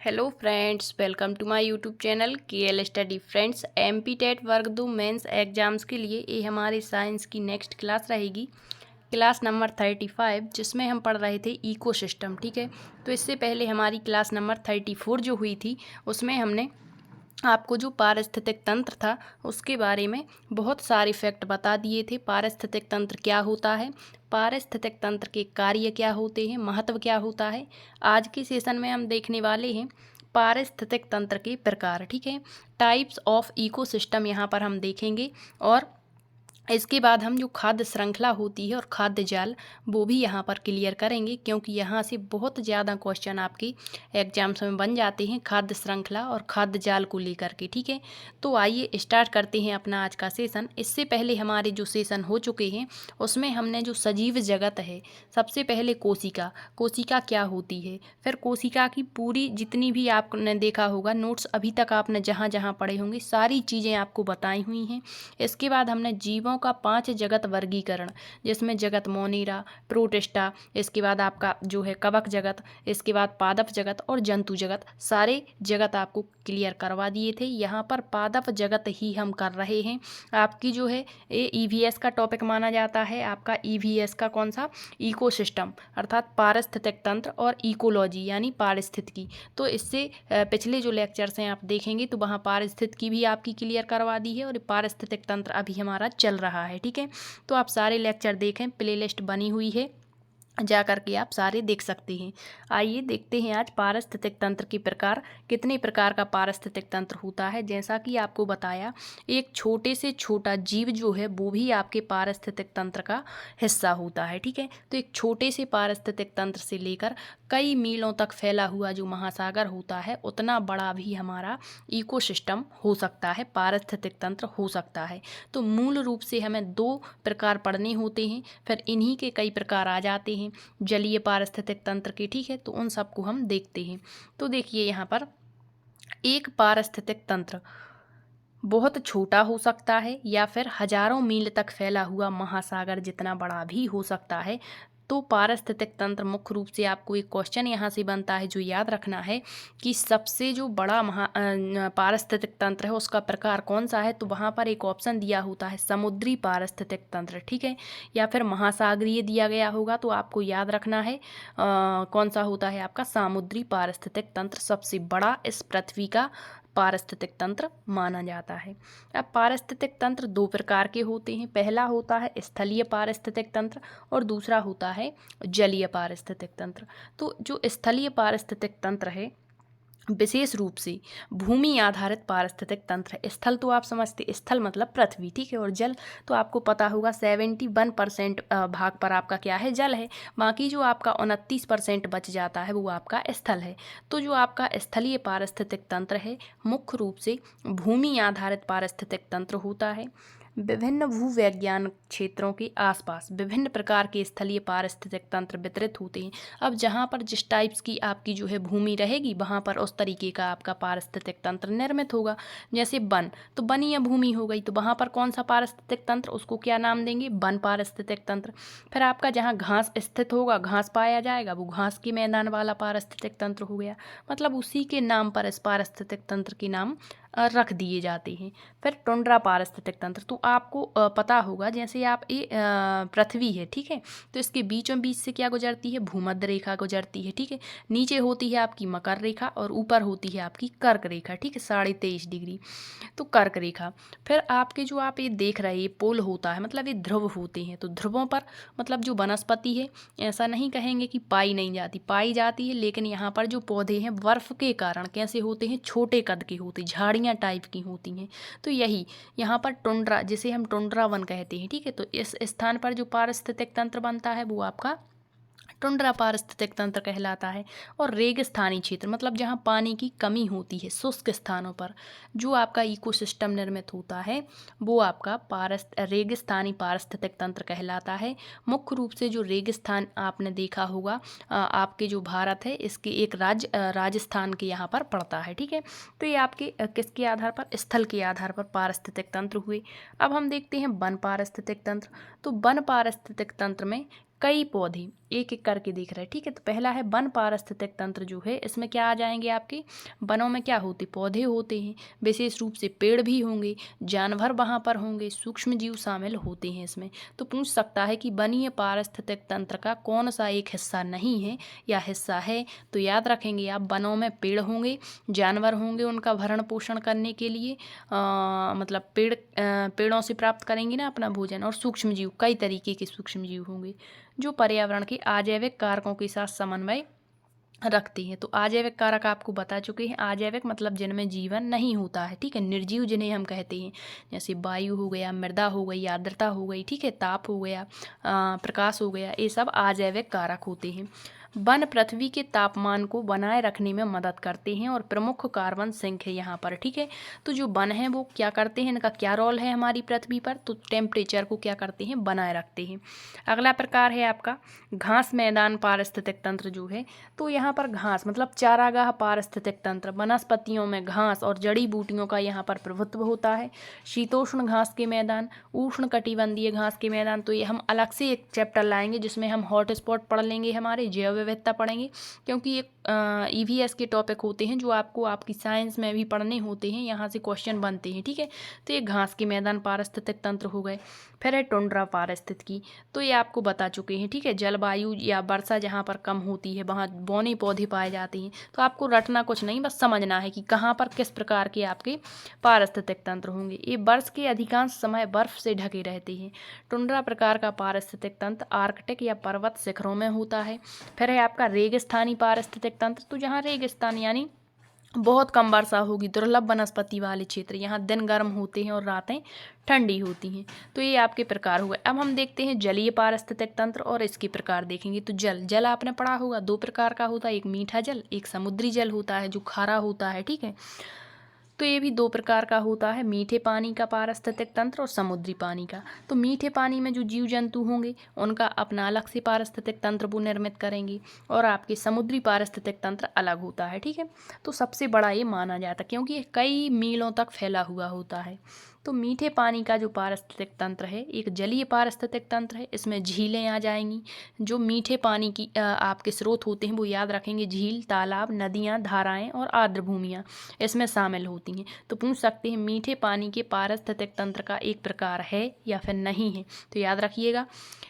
Hello friends, welcome to my YouTube channel KL study. Friends, MP TET वर्ग 2 mains exams के लिए ये हमारी साइंस की नेक्स्ट क्लास रहेगी, क्लास नंबर 35, जिसमें हम पढ़ रहे थे इकोसिस्टम। ठीक है, तो इससे पहले हमारी क्लास नंबर 34 जो हुई थी उसमें हमने आपको जो पारिस्थितिक तंत्र था उसके बारे में बहुत सारे फैक्ट बता दिए थे। पारिस्थितिक तंत्र क्या होता है, पारिस्थितिक तंत्र के कार्य क्या होते हैं, महत्व क्या होता है। आज के सेशन में हम देखने वाले हैं पारिस्थितिक तंत्र के प्रकार। ठीक है, टाइप्स ऑफ इकोसिस्टम यहाँ पर हम देखेंगे, और इसके बाद हम जो खाद्य श्रृंखला होती है और खाद्य जाल वो भी यहाँ पर क्लियर करेंगे, क्योंकि यहाँ से बहुत ज़्यादा क्वेश्चन आपके एग्जाम्स में बन जाते हैं खाद्य श्रृंखला और खाद्य जाल को लेकर के। ठीक है, तो आइए स्टार्ट करते हैं अपना आज का सेशन। इससे पहले हमारे जो सेशन हो चुके हैं उसमें हमने जो सजीव जगत है, सबसे पहले कोशिका, कोशिका क्या होती है, फिर कोशिका की पूरी जितनी भी आपने देखा होगा नोट्स अभी तक आपने जहाँ जहाँ पढ़े होंगे सारी चीज़ें आपको बताई हुई हैं। इसके बाद हमने जीवों का 5 जगत वर्गीकरण, जिसमें जगत मोनेरा, प्रोटिस्टा, इसके बाद आपका जो है कवक जगत, इसके बाद पादप जगत और जंतु जगत, सारे जगत आपको क्लियर करवा दिए थे। यहाँ पर पादप जगत ही हम कर रहे हैं। आपकी जो है ये ईवीएस का टॉपिक माना जाता है। आपका ईवीएस का कौन सा, इकोसिस्टम अर्थात पारिस्थितिक तंत्र और इकोलॉजी यानी पारिस्थितिकी। तो इससे पिछले जो लेक्चर्स हैं आप देखेंगे तो वहाँ पारिस्थितिकी भी आपकी क्लियर करवा दी है, और पारिस्थितिक तंत्र अभी हमारा चल रहा है। ठीक है, तो आप सारे लेक्चर देखें, प्लेलिस्ट बनी हुई है, जा करके आप सारे देख सकते हैं। आइए देखते हैं आज पारिस्थितिक तंत्र के प्रकार। कितने प्रकार का पारिस्थितिक तंत्र होता है, जैसा कि आपको बताया एक छोटे से छोटा जीव जो है वो भी आपके पारिस्थितिक तंत्र का हिस्सा होता है। ठीक है, तो एक छोटे से पारिस्थितिक तंत्र से लेकर कई मीलों तक फैला हुआ जो महासागर होता है उतना बड़ा भी हमारा इकोसिस्टम हो सकता है, पारिस्थितिक तंत्र हो सकता है। तो मूल रूप से हमें 2 प्रकार पढ़ने होते हैं, फिर इन्हीं के कई प्रकार आ जाते हैं जलीय पारिस्थितिक तंत्र के। ठीक है, तो उन सबको हम देखते हैं। तो देखिए यहाँ पर एक पारिस्थितिक तंत्र बहुत छोटा हो सकता है या फिर हजारों मील तक फैला हुआ महासागर जितना बड़ा भी हो सकता है। तो पारिस्थितिक तंत्र मुख्य रूप से आपको एक क्वेश्चन यहाँ से बनता है जो याद रखना है कि सबसे जो बड़ा पारिस्थितिक तंत्र है उसका प्रकार कौन सा है। तो वहाँ पर एक ऑप्शन दिया होता है समुद्री पारिस्थितिक तंत्र। ठीक है, या फिर महासागरीय दिया गया होगा, तो आपको याद रखना है कौन सा होता है आपका समुद्री पारिस्थितिक तंत्र सबसे बड़ा इस पृथ्वी का पारिस्थितिक तंत्र माना जाता है। अब पारिस्थितिक तंत्र 2 प्रकार के होते हैं। पहला होता है स्थलीय पारिस्थितिक तंत्र और दूसरा होता है जलीय पारिस्थितिक तंत्र। तो जो स्थलीय पारिस्थितिक तंत्र है विशेष रूप से भूमि आधारित पारिस्थितिक तंत्र है। स्थल तो आप समझते, स्थल मतलब पृथ्वी। ठीक है, और जल तो आपको पता होगा 71% भाग पर आपका क्या है, जल है। बाकी जो आपका 29% बच जाता है वो आपका स्थल है। तो जो आपका स्थलीय पारिस्थितिक तंत्र है मुख्य रूप से भूमि आधारित पारिस्थितिक तंत्र होता है। विभिन्न भूवैज्ञान क्षेत्रों के आसपास विभिन्न प्रकार के स्थलीय पारिस्थितिक तंत्र वितरित होते हैं। अब जहाँ पर जिस टाइप्स की आपकी जो है भूमि रहेगी वहाँ पर उस तरीके का आपका पारिस्थितिक तंत्र निर्मित होगा। जैसे वन, तो वनीय भूमि हो गई, तो वहाँ पर कौन सा पारिस्थितिक तंत्र, उसको क्या नाम देंगे, वन पारिस्थितिक तंत्र। फिर आपका जहाँ घास स्थित होगा, घास पाया जाएगा, वो घास के मैदान वाला पारिस्थितिक तंत्र हो गया। मतलब उसी के नाम पर इस पारिस्थितिक तंत्र के नाम रख दिए जाते हैं। फिर टुंड्रा पारिस्थितिक तंत्र, तो आपको पता होगा जैसे आप ये पृथ्वी है, ठीक है, तो इसके बीचों बीच से क्या गुजरती है, भूमध्य रेखा गुजरती है। ठीक है, नीचे होती है आपकी मकर रेखा और ऊपर होती है आपकी कर्क रेखा। ठीक है, 23.5 डिग्री, तो कर्क रेखा। फिर आपके जो आप ये देख रहे हैं ये पोल होता है, मतलब ये ध्रुव होते हैं। तो ध्रुवों पर मतलब जो वनस्पति है, ऐसा नहीं कहेंगे कि पाई नहीं जाती, पाई जाती है, लेकिन यहाँ पर जो पौधे हैं बर्फ के कारण कैसे होते हैं, छोटे कद के होते, झाड़ियाँ टाइप की होती हैं। तो यही यहाँ पर टुंड्रा, जिसे हम टुंड्रा वन कहते हैं। ठीक है, तो इस स्थान पर जो पारिस्थितिक तंत्र बनता है वो आपका टुंड्रा पारिस्थितिक तंत्र कहलाता है। और रेगिस्तानी क्षेत्र मतलब जहाँ पानी की कमी होती है, शुष्क स्थानों पर जो आपका इकोसिस्टम निर्मित होता है वो आपका रेगिस्तानी पारिस्थितिक तंत्र कहलाता है। मुख्य रूप से जो रेगिस्तान आपने देखा होगा आपके जो भारत है इसके एक राज्य राजस्थान के यहाँ पर पड़ता है। ठीक है, तो ये आपके किसके आधार पर, स्थल के आधार पर पारिस्थितिक तंत्र हुए। अब हम देखते हैं वन पारिस्थितिक तंत्र। तो वन पारिस्थितिक तंत्र में कई पौधे, एक एक करके देख रहे हैं, ठीक है। तो पहला है वन पारिस्थितिक तंत्र जो है, इसमें क्या आ जाएंगे आपके, वनों में क्या होते, पौधे होते हैं, विशेष रूप से पेड़ भी होंगे, जानवर वहाँ पर होंगे, सूक्ष्म जीव शामिल होते हैं इसमें। तो पूछ सकता है कि वनीय पारिस्थितिक तंत्र का कौन सा एक हिस्सा नहीं है या हिस्सा है। तो याद रखेंगे आप, वनों में पेड़ होंगे, जानवर होंगे उनका भरण पोषण करने के लिए, मतलब पेड़ों से प्राप्त करेंगे ना अपना भोजन, और सूक्ष्म जीव, कई तरीके के सूक्ष्म जीव होंगे जो पर्यावरण के अजैविक कारकों के साथ समन्वय रखते हैं। तो अजैविक कारक आपको बता चुके हैं, अजैविक मतलब जिनमें जीवन नहीं होता है, ठीक है। निर्जीव जिन्हें हम कहते हैं, जैसे वायु हो गया, मृदा हो गई, आर्द्रता हो गई, ठीक है, ताप हो गया, प्रकाश हो गया, ये सब अजैविक कारक होते हैं। वन पृथ्वी के तापमान को बनाए रखने में मदद करते हैं और प्रमुख कार्बन सिंक है यहाँ पर, ठीक है। तो जो वन है वो क्या करते हैं, इनका क्या रोल है हमारी पृथ्वी पर, तो टेम्परेचर को क्या करते हैं, बनाए रखते हैं। अगला प्रकार है आपका घास मैदान पारिस्थितिक तंत्र जो है। तो यहाँ पर घास मतलब चारागाह पारिस्थितिक तंत्र, वनस्पतियों में घास और जड़ी बूटियों का यहाँ पर प्रभुत्व होता है। शीतोष्ण घास के मैदान, उष्ण कटिबंधीय घास के मैदान, तो ये हम अलग से एक चैप्टर लाएंगे जिसमें हम हॉट स्पॉट पढ़ लेंगे, हमारे जैव विविधता पढ़ेंगे, क्योंकि ये ईवीएस के टॉपिक होते हैं जो आपको आपकी साइंस में भी पढ़ने होते हैं, यहाँ से क्वेश्चन बनते हैं, ठीक है। तो ये घास के मैदान पारिस्थितिक तंत्र हो गए। फिर है टुंड्रा पारिस्थितिकी, तो ये आपको बता चुके हैं, ठीक है। जलवायु या वर्षा जहाँ पर कम होती है वहाँ बौने पौधे पाए जाते हैं। तो आपको रटना कुछ नहीं, बस समझना है कि कहाँ पर किस प्रकार के आपके पारिस्थितिक तंत्र होंगे। ये वर्ष के अधिकांश समय बर्फ से ढके रहते हैं। टुंड्रा प्रकार का पारिस्थितिक तंत्र आर्कटिक या पर्वत शिखरों में होता है। फिर है आपका रेगिस्तानी पारिस्थितिक तंत्र, तो जहाँ रेगिस्तान यानी बहुत कम वर्षा होगी, दुर्लभ वनस्पति वाले क्षेत्र, यहाँ दिन गर्म होते हैं और रातें ठंडी होती हैं। तो ये आपके प्रकार हुए। अब हम देखते हैं जलीय पारिस्थितिक तंत्र और इसके प्रकार देखेंगे। तो जल आपने पढ़ा होगा, दो प्रकार का होता है, एक मीठा जल, एक समुद्री जल होता है जो खारा होता है, ठीक है। तो ये भी दो प्रकार का होता है, मीठे पानी का पारिस्थितिक तंत्र और समुद्री पानी का। तो मीठे पानी में जो जीव जंतु होंगे उनका अपना अलग से पारिस्थितिक तंत्र वो निर्मित करेंगे, और आपके समुद्री पारिस्थितिक तंत्र अलग होता है, ठीक है। तो सबसे बड़ा ये माना जाता है क्योंकि ये कई मीलों तक फैला हुआ होता है। तो मीठे पानी का जो पारिस्थितिक तंत्र है एक जलीय पारिस्थितिक तंत्र है, इसमें झीलें आ जाएंगी। जो मीठे पानी की आपके स्रोत होते हैं वो याद रखेंगे, झील, तालाब, नदियाँ, धाराएं और आर्द्र भूमियाँ इसमें शामिल होती हैं। तो पूछ सकते हैं मीठे पानी के पारिस्थितिक तंत्र का एक प्रकार है या फिर नहीं है, तो याद रखिएगा।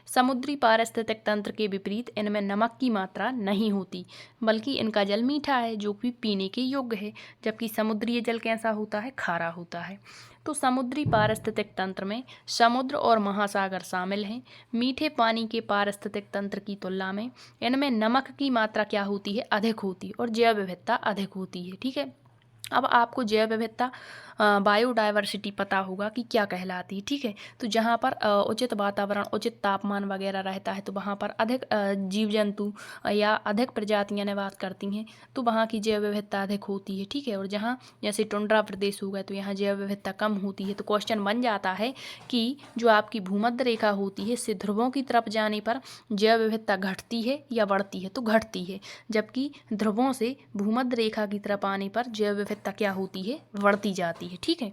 समुद्री पारिस्थितिक तंत्र के विपरीत इनमें नमक की मात्रा नहीं होती, बल्कि इनका जल मीठा है जो कि पीने के योग्य है, जबकि समुद्री जल कैसा होता है, खारा होता है। तो समुद्री पारिस्थितिक तंत्र में समुद्र और महासागर शामिल हैं। मीठे पानी के पारिस्थितिक तंत्र की तुलना में इनमें नमक की मात्रा क्या होती है, अधिक होती है, और जैव विविधता अधिक होती है, ठीक है। अब आपको जैव विविधता बायोडाइवर्सिटी पता होगा कि क्या कहलाती है, ठीक है। तो जहाँ पर उचित वातावरण, उचित तापमान वगैरह रहता है तो वहाँ पर अधिक जीव जंतु या अधिक प्रजातियाँ निवास करती हैं, तो वहाँ की जैव विविधता अधिक होती है, ठीक है। और जहाँ जैसे टुंड्रा प्रदेश हो गया तो यहाँ जैव विविधता कम होती है। तो क्वेश्चन बन जाता है कि जो आपकी भूमध्य रेखा होती है इससे ध्रुवों की तरफ जाने पर जैव विविधता घटती है या बढ़ती है, तो घटती है, जबकि ध्रुवों से भूमध्य रेखा की तरफ आने पर जैव विविधता क्या होती है, बढ़ती जाती है, ठीक है।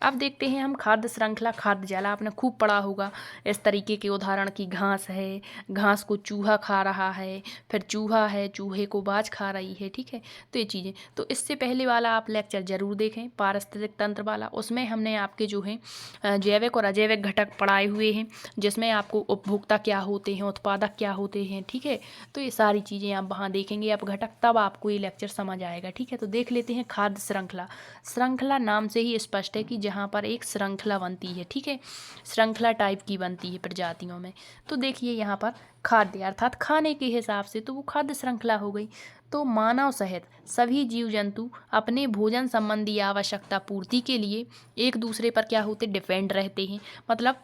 अब देखते हैं हम खाद्य श्रृंखला, खाद्य जाल आपने खूब पढ़ा होगा इस तरीके के उदाहरण की घास है, घास को चूहा खा रहा है, फिर चूहा है, चूहे को बाज खा रही है, ठीक है। तो ये चीज़ें, तो इससे पहले वाला आप लेक्चर जरूर देखें पारिस्थितिक तंत्र वाला, उसमें हमने आपके जो है जैविक और अजैविक घटक पढ़ाए हुए हैं, जिसमें आपको उपभोक्ता क्या होते हैं, उत्पादक क्या होते हैं, ठीक है। तो ये सारी चीज़ें आप वहाँ देखेंगे आप घटक, तब आपको ये लेक्चर समझ आएगा, ठीक है। तो देख लेते हैं खाद्य श्रृंखला। श्रृंखला नाम से ही स्पष्ट है कि जहाँ पर एक श्रृंखला बनती है, ठीक है, श्रृंखला टाइप की बनती है प्रजातियों में। तो देखिए यहाँ पर खाद्य अर्थात खाने के हिसाब से तो वो खाद्य श्रृंखला हो गई। तो मानव सहित सभी जीव जंतु अपने भोजन संबंधी आवश्यकता पूर्ति के लिए एक दूसरे पर क्या होते, डिपेंड रहते हैं। मतलब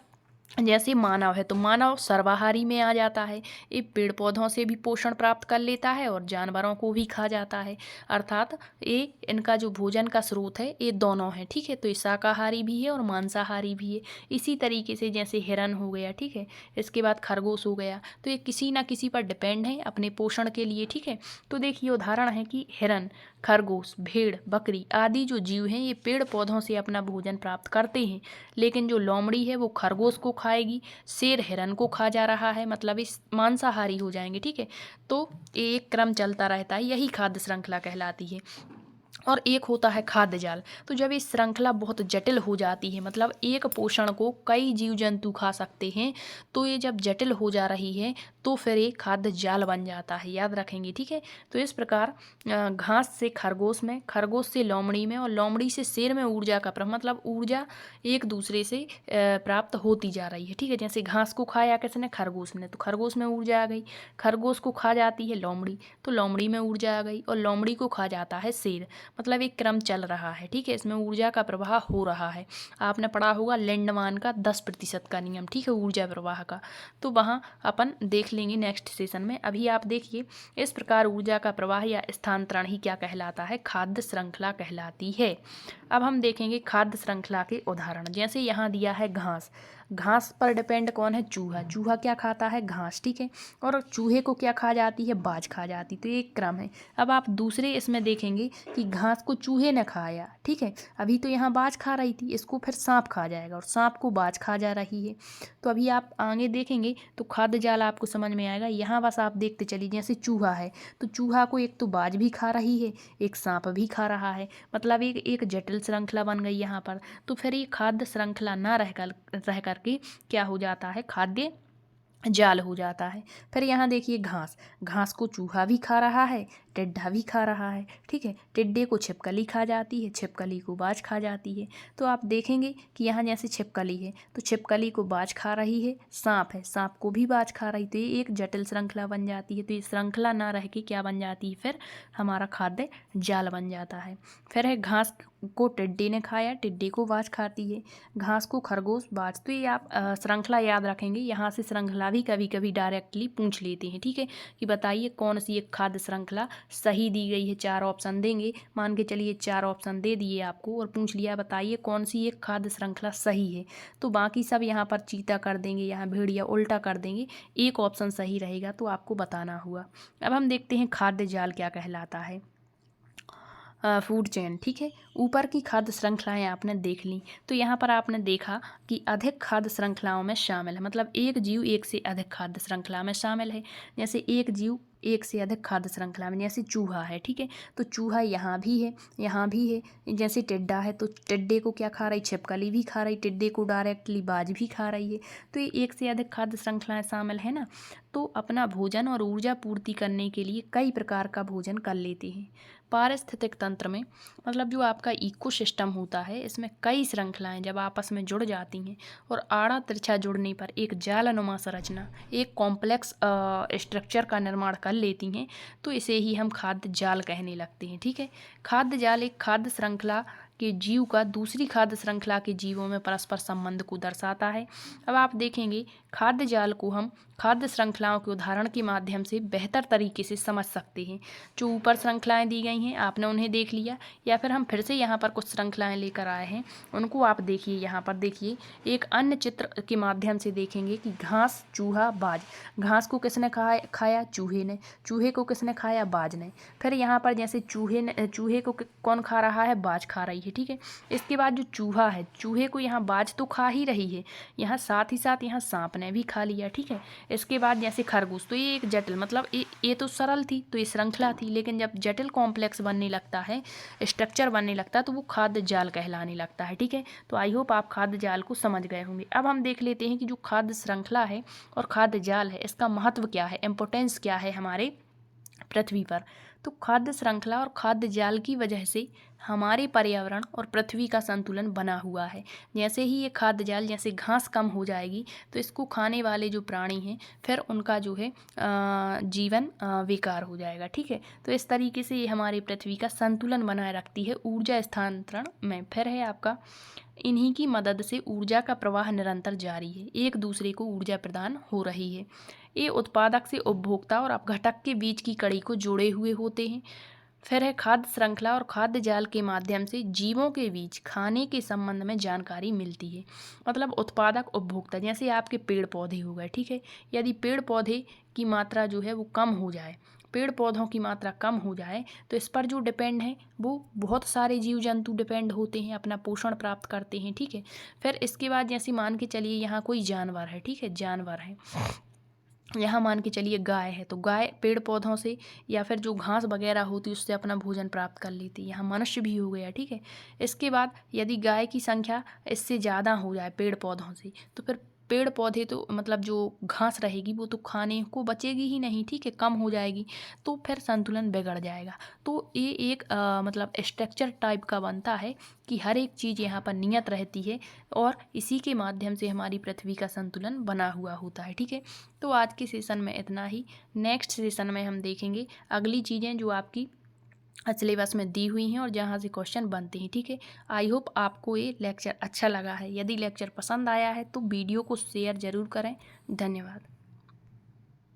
जैसे मानव है तो मानव सर्वाहारी में आ जाता है, ये पेड़ पौधों से भी पोषण प्राप्त कर लेता है और जानवरों को भी खा जाता है, अर्थात ये इनका जो भोजन का स्रोत है ये दोनों है, ठीक है। तो ये शाकाहारी भी है और मांसाहारी भी है। इसी तरीके से जैसे हिरन हो गया, ठीक है, इसके बाद खरगोश हो गया, तो ये किसी ना किसी पर डिपेंड है अपने पोषण के लिए, ठीक है। तो देखिए उदाहरण है कि हिरन, खरगोश, भेड़, बकरी आदि जो जीव हैं ये पेड़ पौधों से अपना भोजन प्राप्त करते हैं, लेकिन जो लोमड़ी है वो खरगोश को खाएगी, शेर हिरन को खा जा रहा है, मतलब इस मांसाहारी हो जाएंगे, ठीक है। तो एक क्रम चलता रहता है, यही खाद्य श्रृंखला कहलाती है। और एक होता है खाद्य जाल। तो जब ये श्रृंखला बहुत जटिल हो जाती है, मतलब एक पोषण को कई जीव जंतु खा सकते हैं, तो ये जब जटिल हो जा रही है तो फिर ये खाद्य जाल बन जाता है, याद रखेंगे, ठीक है। तो इस प्रकार घास से खरगोश में, खरगोश से लोमड़ी में और लोमड़ी से शेर में ऊर्जा का मतलब ऊर्जा एक दूसरे से प्राप्त होती जा रही है, ठीक है। जैसे घास को खाया किसने, खरगोश ने, तो खरगोश में ऊर्जा आ गई। खरगोश को खा जाती है लोमड़ी, तो लोमड़ी में ऊर्जा आ गई, और लोमड़ी को खा जाता है शेर। मतलब एक क्रम चल रहा है, ठीक है, इसमें ऊर्जा का प्रवाह हो रहा है। आपने पढ़ा होगा लिंडमान का 10% का नियम, ठीक है, ऊर्जा प्रवाह का, तो वहाँ अपन देख लेंगे नेक्स्ट सेशन में। अभी आप देखिए, इस प्रकार ऊर्जा का प्रवाह या स्थानांतरण ही क्या कहलाता है, खाद्य श्रृंखला कहलाती है। अब हम देखेंगे खाद्य श्रृंखला के उदाहरण। जैसे यहाँ दिया है घास, घास पर डिपेंड कौन है, चूहा। चूहा क्या खाता है, घास, ठीक है। और चूहे को क्या खा जाती है, बाज खा जाती, तो ये एक क्रम है। अब आप दूसरे इसमें देखेंगे कि घास को चूहे ने खाया, ठीक है, अभी तो यहाँ बाज खा रही थी, इसको फिर सांप खा जाएगा और सांप को बाज खा जा रही है। तो अभी आप आगे देखेंगे तो खाद्य जाल आपको समझ में आएगा। यहाँ बस आप देखते चलिए, जैसे चूहा है तो चूहा को एक तो बाज भी खा रही है, एक सांप भी खा रहा है, मतलब एक जटिल श्रृंखला बन गई यहाँ पर। तो फिर ये खाद्य श्रृंखला ना रह करके क्या हो जाता है, खाद्य जाल हो जाता है। फिर यहाँ देखिए घास, घास को चूहा भी खा रहा है, टिड्डा भी खा रहा है, ठीक है। टिड्डे को छिपकली खा जाती है, छिपकली को बाज खा जाती है। तो आप देखेंगे कि यहाँ जैसे छिपकली है तो छिपकली को बाज खा रही है, सांप है, सांप को भी बाज खा रही, तो ये एक जटिल श्रृंखला बन जाती है। तो ये श्रृंखला ना रह के क्या बन जाती है, फिर हमारा खाद्य जाल बन जाता है। फिर है घास को टिड्डे ने खाया, टिड्डे को बाज खाती है, घास को खरगोश बाज। तो ये आप श्रृंखला याद रखेंगे। यहाँ से श्रृंखला भी कभी कभी डायरेक्टली पूछ लेते हैं, ठीक है, कि बताइए कौन सी एक खाद्य श्रृंखला सही दी गई है। 4 ऑप्शन देंगे, मान के चलिए 4 ऑप्शन दे दिए आपको और पूछ लिया बताइए कौन सी एक खाद्य श्रृंखला सही है, तो बाकी सब यहाँ पर चीता कर देंगे, यहाँ भेड़िया उल्टा कर देंगे, एक ऑप्शन सही रहेगा, तो आपको बताना हुआ। अब हम देखते हैं खाद्य जाल क्या कहलाता है, फूड चेन, ठीक है। ऊपर की खाद्य श्रृंखलाएं आपने देख ली, तो यहाँ पर आपने देखा कि अधिक खाद्य श्रृंखलाओं में शामिल है, मतलब एक जीव एक से अधिक खाद्य श्रृंखला में शामिल है। जैसे एक जीव एक से अधिक खाद्य श्रृंखला में, जैसे चूहा है, ठीक है, तो चूहा यहाँ भी है, यहाँ भी है। जैसे टिड्डा है तो टिड्डे को क्या खा रही, छिपकली भी खा रही, टिड्डे को डायरेक्टली बाज भी खा रही है। तो ये एक से अधिक खाद्य श्रृंखलाएं शामिल है ना। तो अपना भोजन और ऊर्जा पूर्ति करने के लिए कई प्रकार का भोजन कर लेते हैं। पारिस्थितिक तंत्र में, मतलब जो आपका इकोसिस्टम होता है, इसमें कई श्रृंखलाएं जब आपस में जुड़ जाती हैं और आड़ा तिरछा जुड़ने पर एक जालनुमा संरचना, एक कॉम्प्लेक्स स्ट्रक्चर का निर्माण कर लेती हैं, तो इसे ही हम खाद्य जाल कहने लगते हैं, ठीक है। खाद्य जाल एक खाद्य श्रृंखला के जीव का दूसरी खाद्य श्रृंखला के जीवों में परस्पर संबंध को दर्शाता है। अब आप देखेंगे खाद्य जाल को हम खाद्य श्रृंखलाओं के उदाहरण के माध्यम से बेहतर तरीके से समझ सकते हैं। जो ऊपर श्रृंखलाएं दी गई हैं आपने उन्हें देख लिया, या फिर हम फिर से यहाँ पर कुछ श्रृंखलाएं लेकर आए हैं, उनको आप देखिए। यहाँ पर देखिए एक अन्य चित्र के माध्यम से देखेंगे कि घास, चूहा, बाज। घास को किसने खाया, चूहे ने। चूहे को किसने खाया, बाज ने। फिर यहाँ पर जैसे चूहे को कौन खा रहा है, बाज खा रही है, ठीक है। इसके बाद जो चूहा है, चूहे को यहाँ बाज तो खा ही रही है, यहाँ साथ ही साथ यहाँ सांप ने भी खा लिया, ठीक है। इसके बाद जैसे खरगोश, तो ये एक जटिल, मतलब ये तो सरल थी, तो ये श्रृंखला थी, लेकिन जब जटिल कॉम्प्लेक्स बनने लगता है, स्ट्रक्चर बनने लगता है, तो वो खाद्य जाल कहलाने लगता है, ठीक है। तो आई होप आप खाद्य जाल को समझ गए होंगे। अब हम देख लेते हैं कि जो खाद्य श्रृंखला है और खाद्य जाल है, इसका महत्व क्या है, इम्पोर्टेंस क्या है हमारे पृथ्वी पर। तो खाद्य श्रृंखला और खाद्य जाल की वजह से हमारे पर्यावरण और पृथ्वी का संतुलन बना हुआ है। जैसे ही ये खाद्य जाल, जैसे घास कम हो जाएगी तो इसको खाने वाले जो प्राणी हैं फिर उनका जो है जीवन बेकार हो जाएगा, ठीक है। तो इस तरीके से ये हमारे पृथ्वी का संतुलन बनाए रखती है ऊर्जा स्थानांतरण में। फिर है आपका इन्हीं की मदद से ऊर्जा का प्रवाह निरंतर जारी है, एक दूसरे को ऊर्जा प्रदान हो रही है। ये उत्पादक से उपभोक्ता और अपघटक के बीच की कड़ी को जोड़े हुए होते हैं। फिर है खाद्य श्रृंखला और खाद्य जाल के माध्यम से जीवों के बीच खाने के संबंध में जानकारी मिलती है। मतलब उत्पादक उपभोक्ता, जैसे आपके पेड़ पौधे हो गए, ठीक है। यदि पेड़ पौधे की मात्रा जो है वो कम हो जाए, पेड़ पौधों की मात्रा कम हो जाए तो इस पर जो डिपेंड है वो बहुत सारे जीव जंतु डिपेंड होते हैं, अपना पोषण प्राप्त करते हैं, ठीक है। फिर इसके बाद जैसे मान के चलिए यहाँ कोई जानवर है, ठीक है, जानवर है, यहाँ मान के चलिए गाय है, तो गाय पेड़ पौधों से या फिर जो घास वगैरह होती है उससे अपना भोजन प्राप्त कर लेती है। यहाँ मनुष्य भी हो गया, ठीक है। इसके बाद यदि गाय की संख्या इससे ज़्यादा हो जाए पेड़ पौधों से, तो फिर पेड़ पौधे तो मतलब जो घास रहेगी वो तो खाने को बचेगी ही नहीं, ठीक है, कम हो जाएगी, तो फिर संतुलन बिगड़ जाएगा। तो ये एक मतलब स्ट्रक्चर टाइप का बनता है कि हर एक चीज़ यहाँ पर नियत रहती है और इसी के माध्यम से हमारी पृथ्वी का संतुलन बना हुआ होता है, ठीक है। तो आज के सेशन में इतना ही। नेक्स्ट सेशन में हम देखेंगे अगली चीज़ें जो आपकी सिलेबस में दी हुई हैं और जहाँ से क्वेश्चन बनते हैं, ठीक है। आई होप आपको ये लेक्चर अच्छा लगा है। यदि लेक्चर पसंद आया है तो वीडियो को शेयर ज़रूर करें। धन्यवाद।